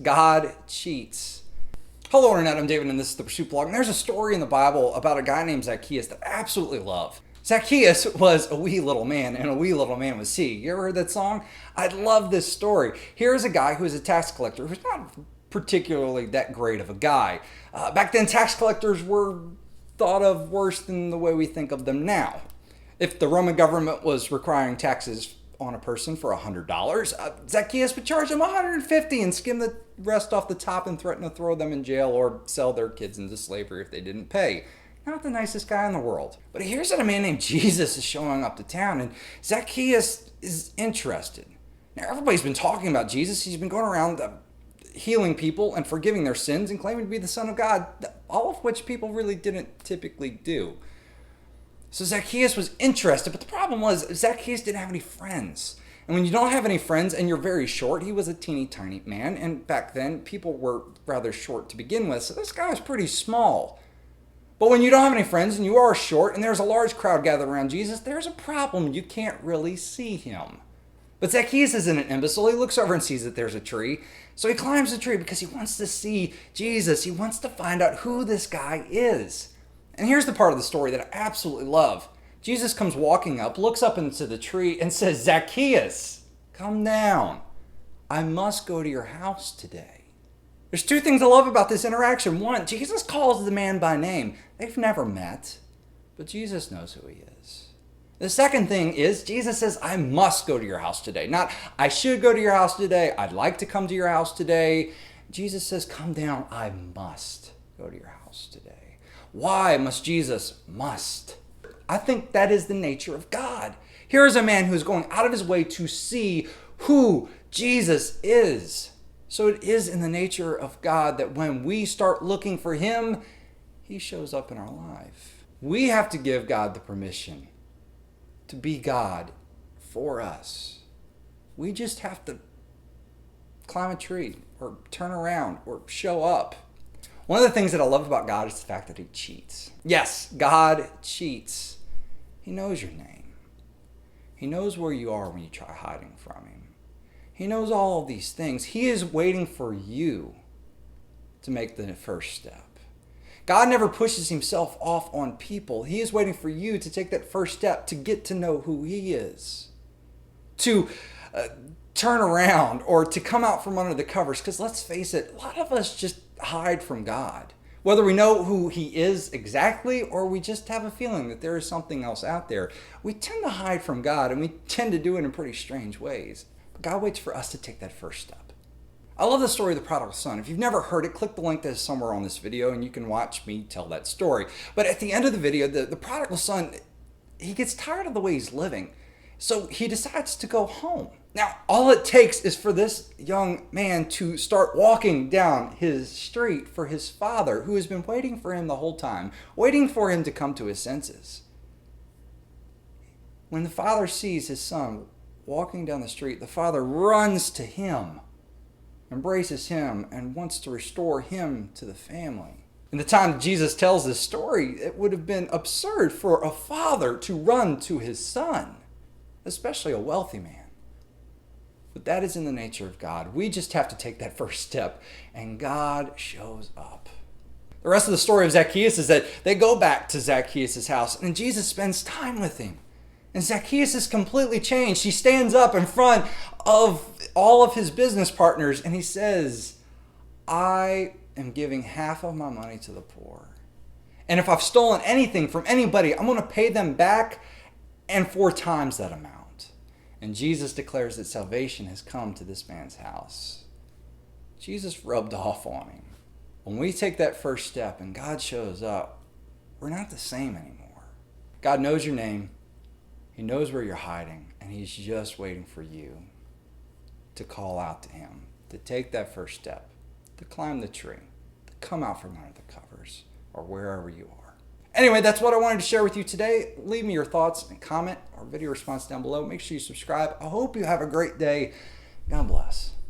God cheats. Hello Internet, I'm David and this is The Pursuit Blog. And there's a story in the Bible about a guy named Zacchaeus that I absolutely love. Zacchaeus was a wee little man and a wee little man was he. You ever heard that song? I love this story. Here's a guy who is a tax collector who's not particularly that great of a guy. Back then tax collectors were thought of worse than the way we think of them now. If the Roman government was requiring taxes on a person for $100, Zacchaeus would charge them $150 and skim the rest off the top and threaten to throw them in jail or sell their kids into slavery if they didn't pay. Not the nicest guy in the world. But here's that a man named Jesus is showing up to town, and Zacchaeus is interested. Now everybody's been talking about Jesus. He's been going around healing people and forgiving their sins and claiming to be the Son of God, all of which people really didn't typically do. So Zacchaeus was interested, but the problem was Zacchaeus didn't have any friends. And when you don't have any friends and you're very short, he was a teeny tiny man, and back then people were rather short to begin with, so this guy was pretty small. But when you don't have any friends and you are short and there's a large crowd gathered around Jesus, there's a problem. You can't really see him. But Zacchaeus isn't an imbecile. He looks over and sees that there's a tree. So he climbs the tree because he wants to see Jesus. He wants to find out who this guy is. And here's the part of the story that I absolutely love. Jesus comes walking up, looks up into the tree, and says, "Zacchaeus, come down. I must go to your house today." There's two things I love about this interaction. One, Jesus calls the man by name. They've never met, but Jesus knows who he is. The second thing is Jesus says, "I must go to your house today." Not, "I should go to your house today. I'd like to come to your house today." Jesus says, "Come down. I must go to your house today." Why must Jesus must? I think that is the nature of God. Here is a man who is going out of his way to see who Jesus is. So it is in the nature of God that when we start looking for him, he shows up in our life. We have to give God the permission to be God for us. We just have to climb a tree or turn around or show up. One of the things that I love about God is the fact that he cheats. Yes, God cheats. He knows your name. He knows where you are when you try hiding from him. He knows all of these things. He is waiting for you to make the first step. God never pushes himself off on people. He is waiting for you to take that first step to get to know who he is. To turn around or to come out from under the covers. Because let's face it, a lot of us just hide from God. Whether we know who he is exactly or we just have a feeling that there is something else out there, we tend to hide from God, and we tend to do it in pretty strange ways. But God waits for us to take that first step. I love the story of the prodigal son. If you've never heard it, click the link that is somewhere on this video and you can watch me tell that story. But at the end of the video, the prodigal son, he gets tired of the way he's living. So he decides to go home. Now, all it takes is for this young man to start walking down his street for his father, who has been waiting for him the whole time, waiting for him to come to his senses. When the father sees his son walking down the street, the father runs to him, embraces him, and wants to restore him to the family. In the time Jesus tells this story, it would have been absurd for a father to run to his son, especially a wealthy man. But that is in the nature of God. We just have to take that first step, and God shows up. The rest of the story of Zacchaeus is that they go back to Zacchaeus' house, and Jesus spends time with him. And Zacchaeus is completely changed. He stands up in front of all of his business partners, and he says, "I am giving half of my money to the poor. And if I've stolen anything from anybody, I'm going to pay them back and 4 times that amount." And Jesus declares that salvation has come to this man's house. Jesus rubbed off on him. When we take that first step and God shows up, we're not the same anymore. God knows your name. He knows where you're hiding. And he's just waiting for you to call out to him, to take that first step, to climb the tree, to come out from under the covers, or wherever you are. Anyway, that's what I wanted to share with you today. Leave me your thoughts and comment or video response down below. Make sure you subscribe. I hope you have a great day. God bless.